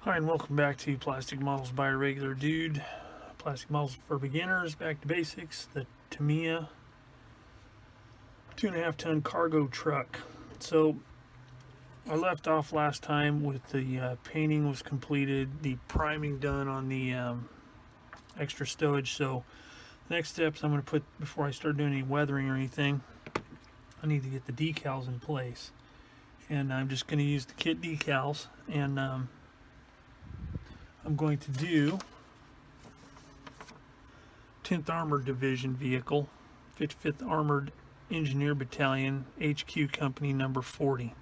Hi, and welcome back to Plastic Models by a Regular Dude. Plastic Models for Beginners, back to basics. The Tamiya 2.5 ton cargo truck. So I left off last time with the painting was completed, the priming done on the extra stowage. So the next steps I'm going to put, before I start doing any weathering or anything, I need to get the decals in place. And I'm just going to use the kit decals, and I'm going to do 10th Armored Division vehicle, 55th Armored Engineer Battalion, HQ Company number 40.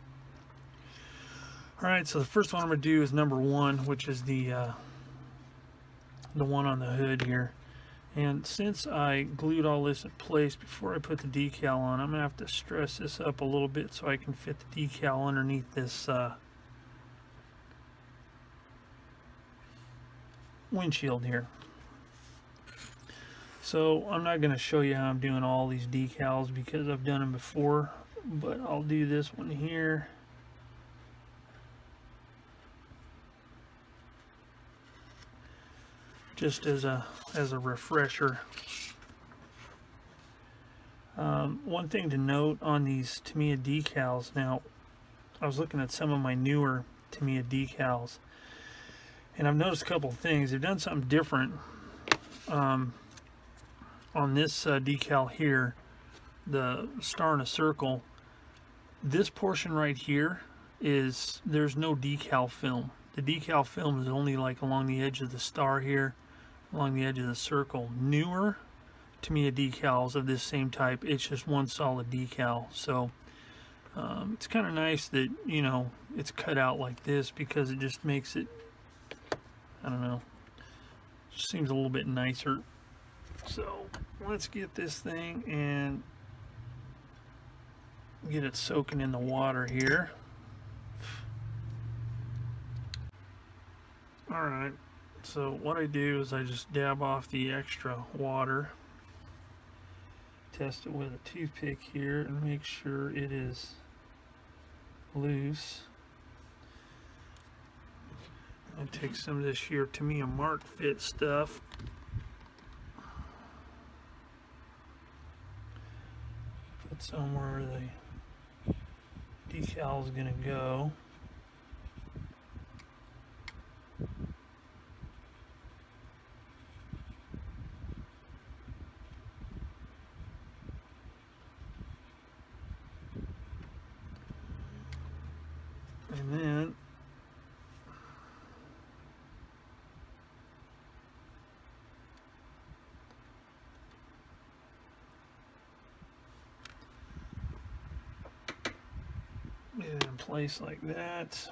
Alright, so the first one I'm going to do is number 1, which is the one on the hood here. And since I glued all this in place before I put the decal on, I'm going to have to stress this up a little bit so I can fit the decal underneath this windshield here. So I'm not going to show you how I'm doing all these decals because I've done them before, but I'll do this one here. Just as a refresher. One thing to note on these Tamiya decals, now I was looking at some of my newer Tamiya decals, and I've noticed a couple of things. They've done something different on this decal here, the star in a circle. This portion right here there's no decal film. The decal film is only like along the edge of the star here, along the edge of the circle. Newer Tamiya decals of this same type, it's just one solid decal. So it's kind of nice that, you know, it's cut out like this, because it just makes it, I don't know, just seems a little bit nicer. So let's get this thing and get it soaking in the water here. Alright, so what I do is I just dab off the extra water, test it with a toothpick here, and make sure it is loose. I take some of this here Tamiya Mark Fit stuff. Put somewhere the decal is going to go. And then get it in place like that,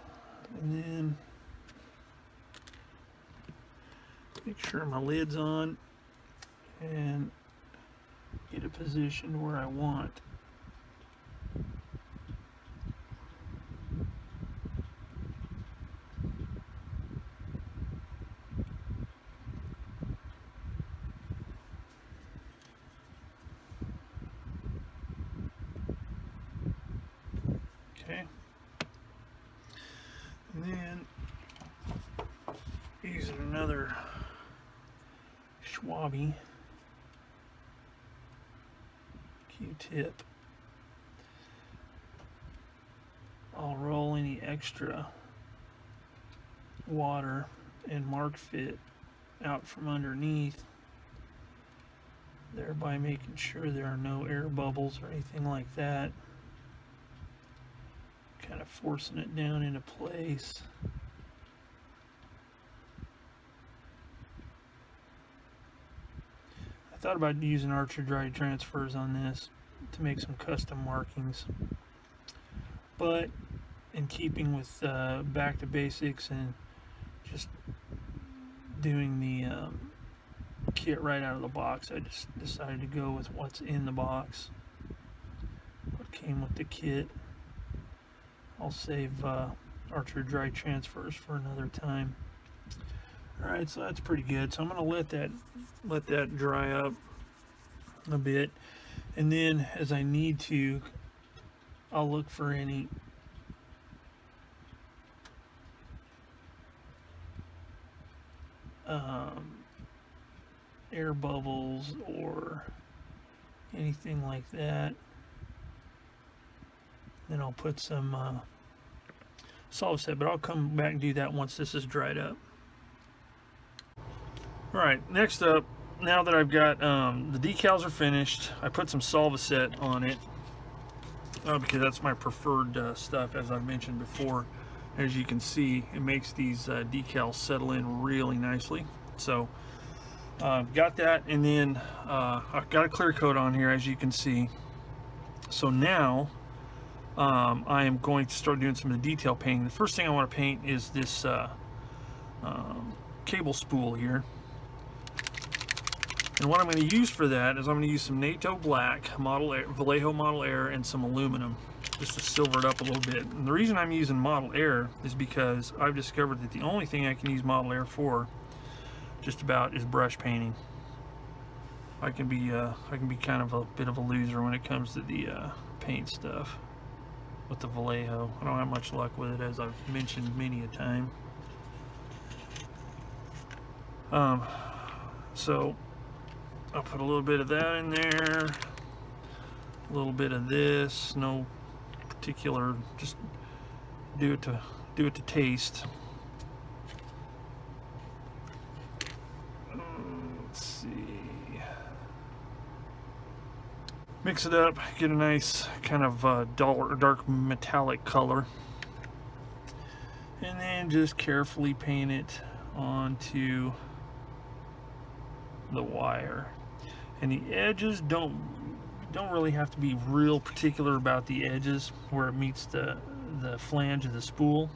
and then make sure my lid's on and get it positioned where I want. Okay, and then using another Schwabi Q-tip, I'll roll any extra water and Mark Fit out from underneath, thereby making sure there are no air bubbles or anything like that. Kind of forcing it down into place. I thought about using Archer dry transfers on this to make some custom markings, but in keeping with back to basics and just doing the kit right out of the box, I just decided to go with what's in the box, what came with the kit. I'll save Archer dry transfers for another time. Alright, so that's pretty good. So I'm going to let that dry up a bit, and then as I need to, I'll look for any air bubbles or anything like that. Then I'll put some solid set, but I'll come back and do that once this is dried up. Alright, next up, now that I've got the decals are finished, I put some Solvaset on it because that's my preferred stuff, as I've mentioned before. As you can see, it makes these decals settle in really nicely. So got that, and then I've got a clear coat on here, as you can see. So now I am going to start doing some of the detail painting. The first thing I want to paint is this cable spool here. And what I'm going to use for that is I'm going to use some NATO Black, Vallejo Model Air, and some aluminum, just to silver it up a little bit. And the reason I'm using Model Air is because I've discovered that the only thing I can use Model Air for, just about, is brush painting. I can be kind of a bit of a loser when it comes to the paint stuff with the Vallejo. I don't have much luck with it, as I've mentioned many a time. So I'll put a little bit of that in there, a little bit of this, no particular, just do it to taste. Let's see. Mix it up, get a nice kind of dark metallic color, and then just carefully paint it onto the wire. And the edges don't really have to be real particular about the edges where it meets the flange of the spool,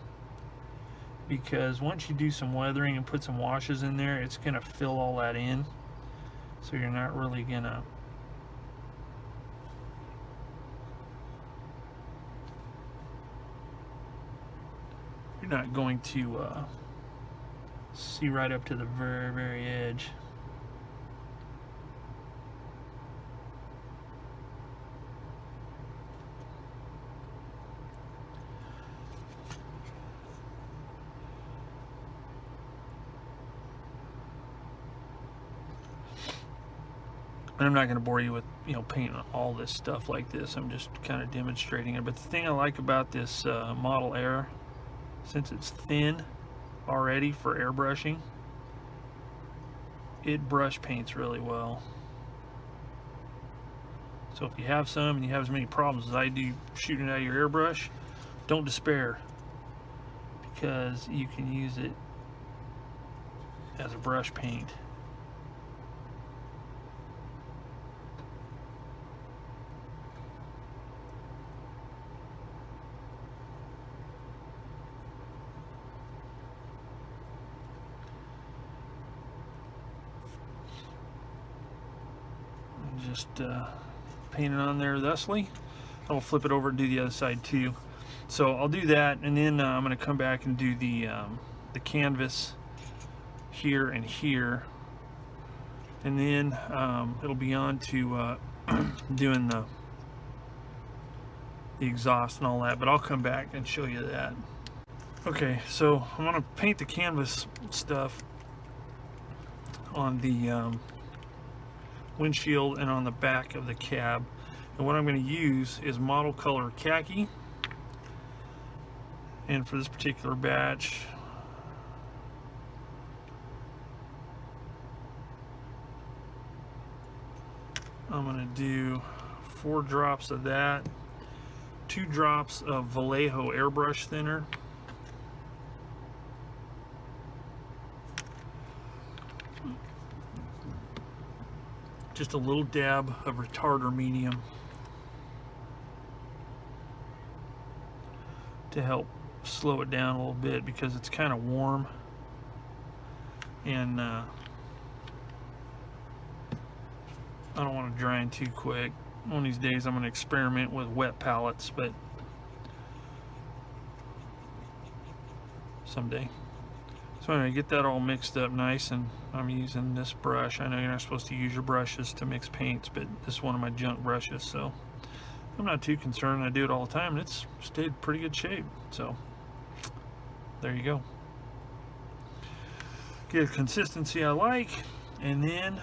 because once you do some weathering and put some washes in there, it's gonna fill all that in, so you're not really gonna see right up to the very edge. And I'm not going to bore you with, painting all this stuff like this. I'm just kind of demonstrating it. But the thing I like about this Model Air, since it's thin already for airbrushing, it brush paints really well. So if you have some and you have as many problems as I do shooting out of your airbrush, don't despair, because you can use it as a brush paint. Just paint it on there thusly. I'll flip it over and do the other side too. So I'll do that, and then I'm going to come back and do the canvas here and here, and then it'll be on to doing the exhaust and all that, but I'll come back and show you that. Okay, so I'm going to paint the canvas stuff on the windshield and on the back of the cab, and what I'm going to use is model color khaki, and for this particular batch I'm going to do 4 drops of that, 2 drops of Vallejo airbrush thinner, just a little dab of retarder medium to help slow it down a little bit, because it's kind of warm, and I don't want to dry in too quick. One of these days I'm going to experiment with wet palettes, but someday. So I'm going to get that all mixed up nice, and I'm using this brush. I know you're not supposed to use your brushes to mix paints, but this is one of my junk brushes, so I'm not too concerned. I do it all the time, and it's stayed pretty good shape. So there you go. get a consistency I like, and then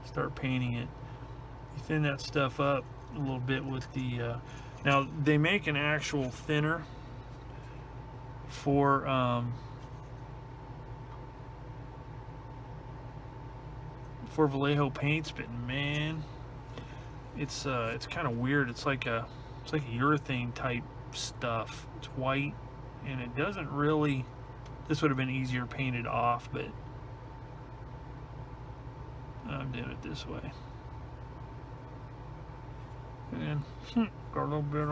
start painting it. You thin that stuff up a little bit with the now they make an actual thinner for Vallejo paints, but man, it's kind of weird. It's like a urethane type stuff. It's white, and it doesn't really. This would have been easier painted off, but I'm doing it this way. And got a little bit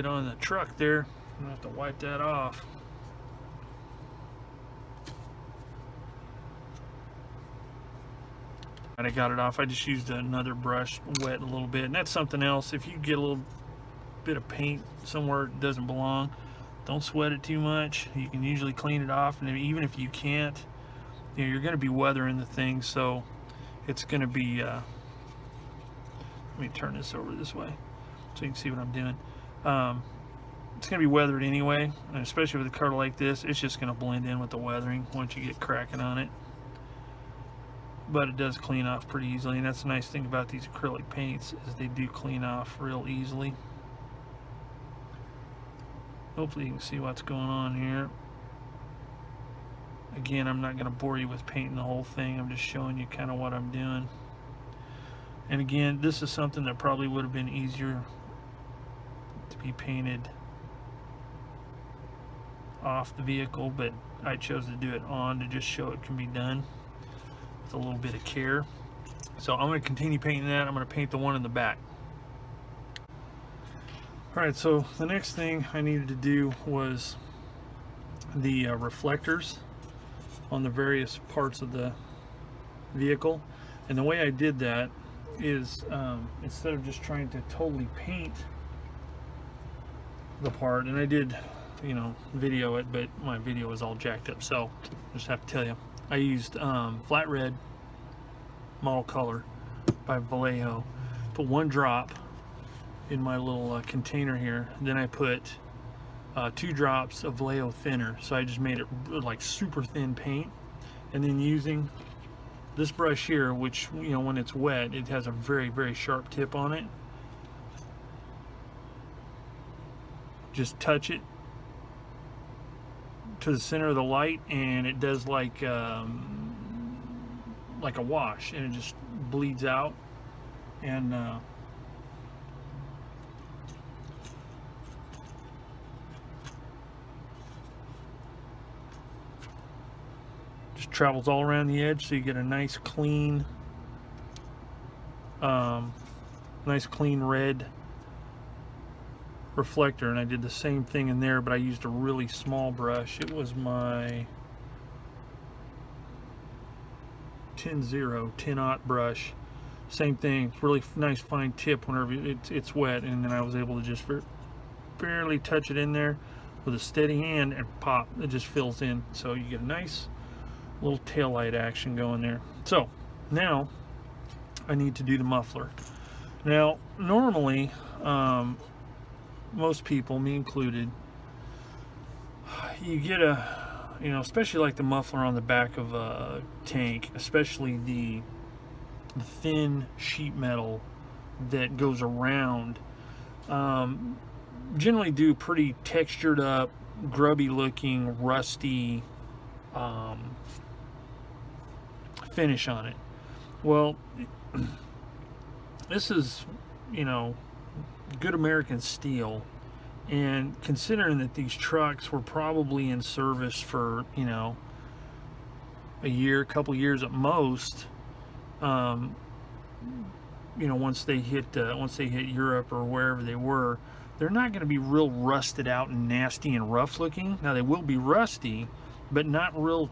on the truck there. I'm gonna have to wipe that off. And I got it off. I just used another brush, wet a little bit, and that's something else. If you get a little bit of paint somewhere it doesn't belong, don't sweat it too much. You can usually clean it off, and even if you can't, you know, you're going to be weathering the thing, so it's going to be let me turn this over this way so you can see what I'm doing. It's going to be weathered anyway, and especially with a color like this, it's just going to blend in with the weathering once you get cracking on it. But it does clean off pretty easily, and that's the nice thing about these acrylic paints is they do clean off real easily. Hopefully you can see what's going on here. Again, I'm not going to bore you with painting the whole thing. I'm just showing you kind of what I'm doing. And again, this is something that probably would have been easier to be painted off the vehicle, but I chose to do it on to just show it can be done with a little bit of care. So I'm going to continue painting that. I'm going to paint the one in the back. Alright, so the next thing I needed to do was the reflectors on the various parts of the vehicle. And the way I did that is instead of just trying to totally paint the part, and I did, you know, video it, but my video is all jacked up, so I just have to tell you. I used flat red model color by Vallejo. Put one drop in my little container here. Then I put 2 drops of Vallejo thinner. So I just made it like super thin paint. And then using this brush here, which, you know, when it's wet, it has a very, very sharp tip on it. Just touch it to the center of the light, and it does like a wash, and it just bleeds out. And just travels all around the edge, so you get a nice clean red reflector. And I did the same thing in there, but I used a really small brush. It was my 10-0 brush. Same thing, really nice fine tip whenever it's wet, and then I was able to just barely touch it in there with a steady hand, and pop, it just fills in. So you get a nice little tail light action going there. So now I need to do the muffler. Now normally most people, me included, you get a, you know, especially like the muffler on the back of a tank, especially the thin sheet metal that goes around, generally do pretty textured up, grubby looking, rusty finish on it. Well, this is, you know, good American steel, and considering that these trucks were probably in service for, you know, a year, couple years at most, you know, once they hit Europe or wherever they were, they're not going to be real rusted out and nasty and rough looking. Now they will be rusty, but not real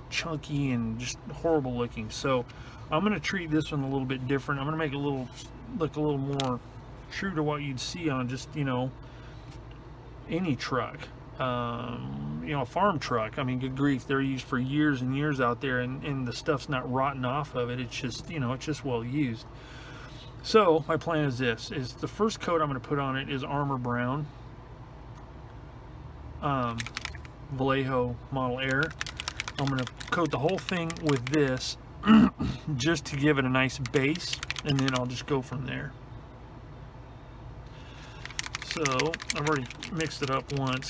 chunky and just horrible looking. So I'm going to treat this one a little bit different. I'm going to make it look a little more true to what you'd see on just, you know, any truck, you know, a farm truck. I mean, good grief, they're used for years and years out there, and the stuff's not rotten off of it. It's just, you know, it's just well used. So my plan is this: is the first coat I'm going to put on it is Armor Brown, Vallejo Model Air. I'm going to coat the whole thing with this just to give it a nice base, and then I'll just go from there. So I've already mixed it up once.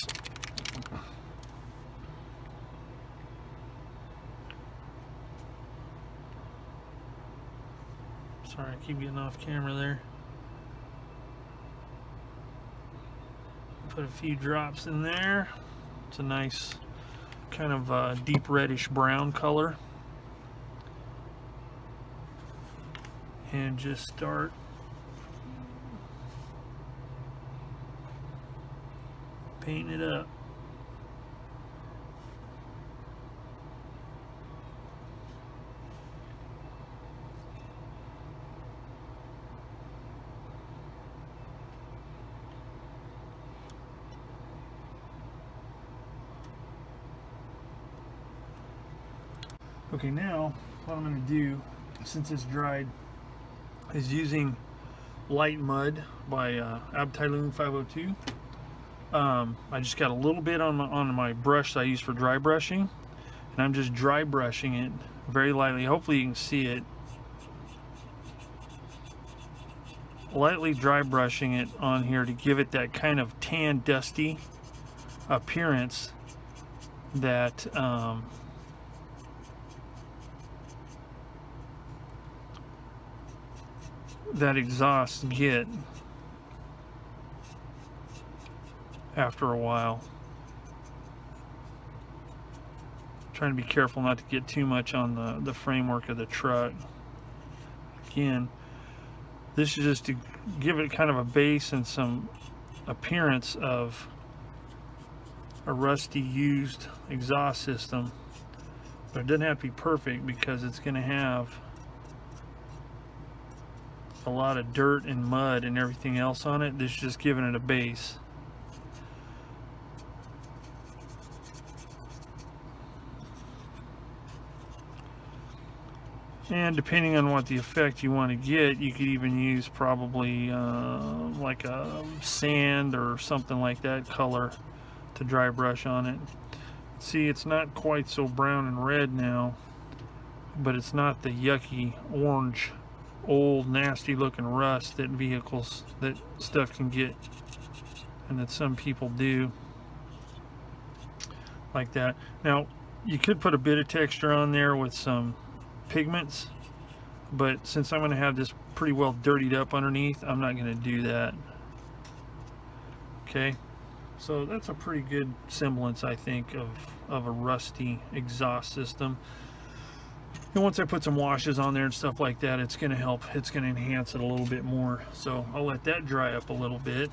Sorry, I keep getting off camera there. Put a few drops in there. It's a nice kind of deep reddish brown color. And just start painting it up. Okay, now what I'm going to do, since it's dried, is using Light Mud by Abteilung 502. I just got a little bit on my brush that I use for dry brushing, and I'm just dry brushing it very lightly. Hopefully you can see it. Lightly dry brushing it on here to give it that kind of tan, dusty appearance that that exhausts get after a while. Trying to be careful not to get too much on the framework of the truck. Again, this is just to give it kind of a base and some appearance of a rusty used exhaust system, but it doesn't have to be perfect because it's going to have a lot of dirt and mud and everything else on it. This is just giving it a base. And depending on what the effect you want to get, you could even use probably like a sand or something like that color to dry brush on it. See, it's not quite so brown and red now, but it's not the yucky orange, old nasty looking rust that that stuff can get, and that some people do like that. Now you could put a bit of texture on there with some pigments, but since I'm going to have this pretty well dirtied up underneath, I'm not going to do that. Okay, so that's a pretty good semblance, I think, of a rusty exhaust system. And once I put some washes on there and stuff like that, it's going to help, it's going to enhance it a little bit more. So I'll let that dry up a little bit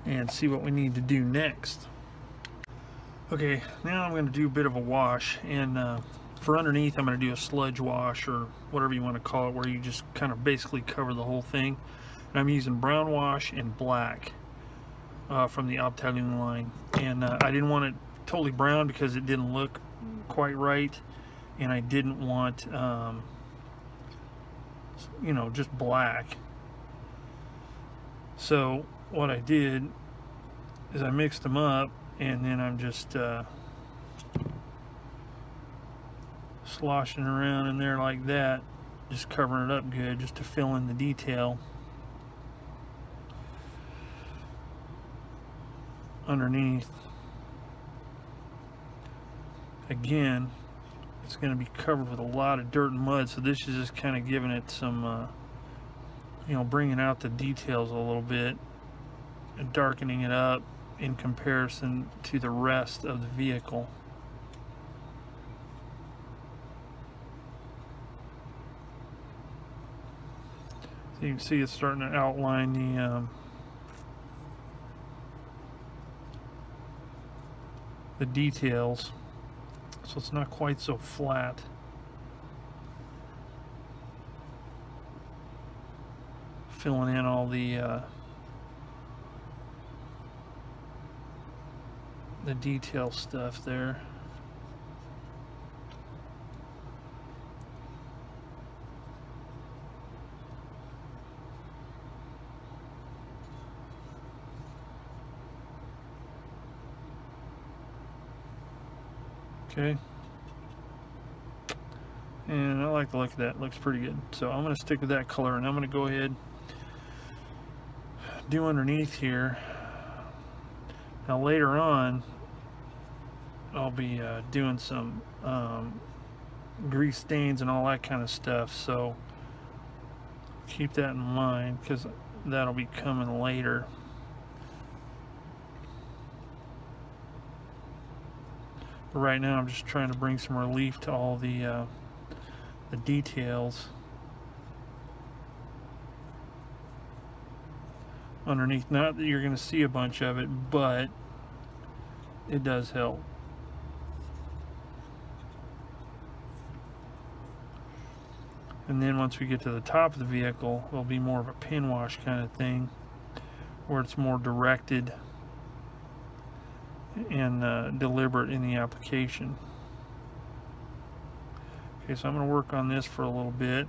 and see what we need to do next. Okay, now I'm going to do a bit of a wash, and for underneath I'm going to do a sludge wash, or whatever you want to call it, where you just kind of basically cover the whole thing. And I'm using brown wash and black from the Abteilung line, and I didn't want it totally brown because it didn't look quite right, and I didn't want you know, just black. So what I did is I mixed them up, and then I'm just sloshing around in there like that, just covering it up good, just to fill in the detail underneath. Again, it's going to be covered with a lot of dirt and mud, so this is just kind of giving it some you know, bringing out the details a little bit and darkening it up in comparison to the rest of the vehicle. So you can see it's starting to outline the details, so it's not quite so flat. Filling in all the detail stuff there. Okay. And I like the look of that. It looks pretty good. So I'm going to stick with that color, and I'm going to go ahead do underneath here. Now later on I'll be doing some grease stains and all that kind of stuff, so keep that in mind because that'll be coming later. But right now I'm just trying to bring some relief to all the details underneath. Not that you're going to see a bunch of it, but it does help. And then once we get to the top of the vehicle, it'll be more of a pin wash kind of thing, where it's more directed and deliberate in the application. Okay, so I'm going to work on this for a little bit,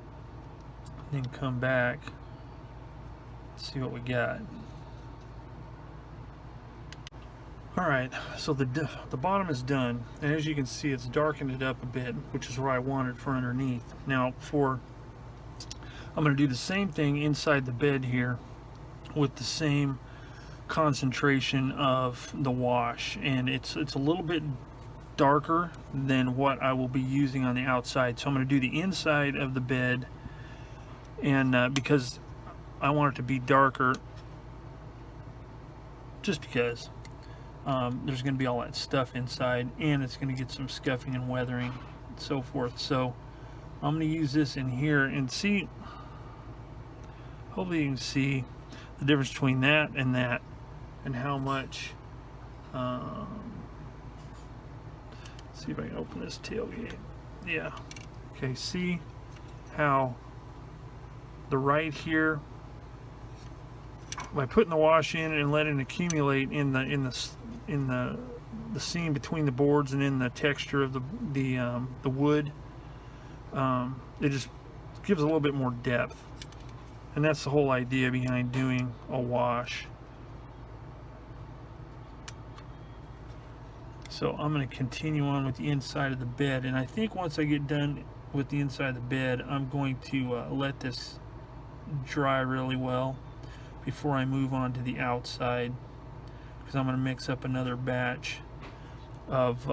then come back, see what we got. Alright, so the bottom is done, and as you can see it's darkened it up a bit, which is where I want it for underneath. Now I'm going to do the same thing inside the bed here with the same concentration of the wash, and it's a little bit darker than what I will be using on the outside. So I'm going to do the inside of the bed, and because I want it to be darker, just because there's going to be all that stuff inside, and it's going to get some scuffing and weathering and so forth. So I'm going to use this in here and see, hopefully you can see the difference between that and how much. See if I can open this tailgate. Yeah. Okay, see how the right here, by putting the wash in and letting it accumulate in the seam between the boards and in the texture of the wood, it just gives a little bit more depth, and that's the whole idea behind doing a wash. So I'm going to continue on with the inside of the bed, and I think once I get done with the inside of the bed, I'm going to let this dry really well before I move on to the outside, because I'm going to mix up another batch of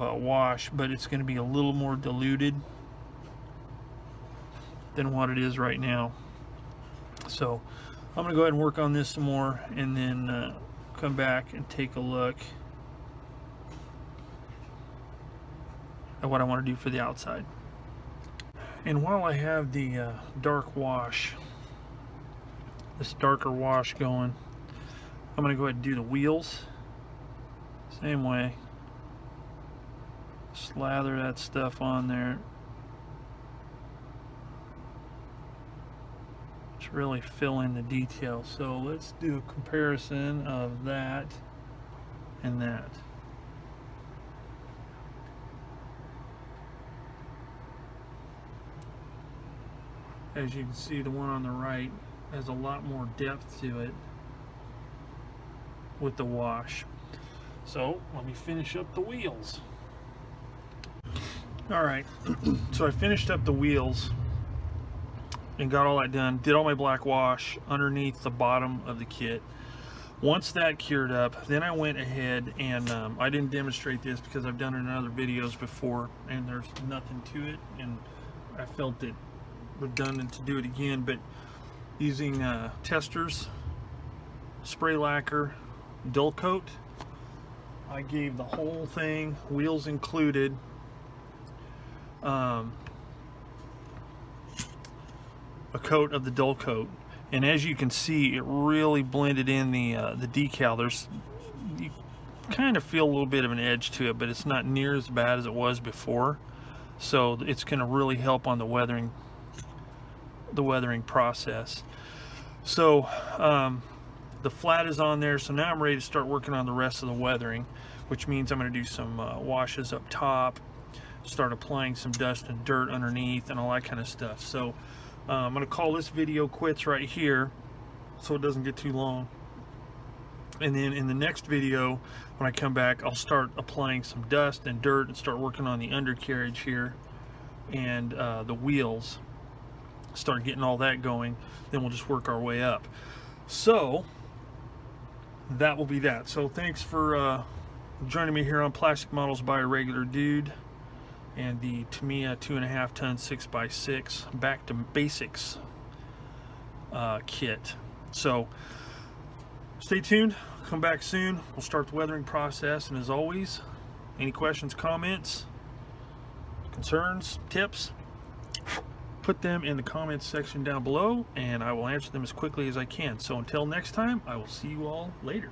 wash, but it's going to be a little more diluted than what it is right now. So I'm going to go ahead and work on this some more, and then come back and take a look at what I want to do for the outside. And while I have the dark wash, this darker wash going, I'm going to go ahead and do the wheels. Same way. Slather that stuff on there. Just really fill in the detail. So let's do a comparison of that and that. As you can see, the one on the right has a lot more depth to it with the wash. So let me finish up the wheels. Alright, so I finished up the wheels and got all that done. Did all my black wash underneath the bottom of the kit. Once that cured up, then I went ahead and I didn't demonstrate this because I've done it in other videos before and there's nothing to it, and I felt it redundant to do it again, but using testers, spray lacquer, dull coat, I gave the whole thing, wheels included, a coat of the dull coat, and as you can see, it really blended in the decal. You kind of feel a little bit of an edge to it, but it's not near as bad as it was before, so it's going to really help on the weathering process. So the flat is on there, so now I'm ready to start working on the rest of the weathering, which means I'm going to do some washes up top, start applying some dust and dirt underneath and all that kind of stuff. So I'm going to call this video quits right here, so it doesn't get too long. And then in the next video, when I come back, I'll start applying some dust and dirt and start working on the undercarriage here and the wheels. Start getting all that going. Then we'll just work our way up. So that will be that. So thanks for joining me here on Plastic Models by a Regular Dude and the Tamiya 2.5 ton 6x6 back to basics kit. So stay tuned, come back soon. We'll start the weathering process, and as always, any questions, comments, concerns, tips, put them in the comments section down below and I will answer them as quickly as I can. So until next time, I will see you all later.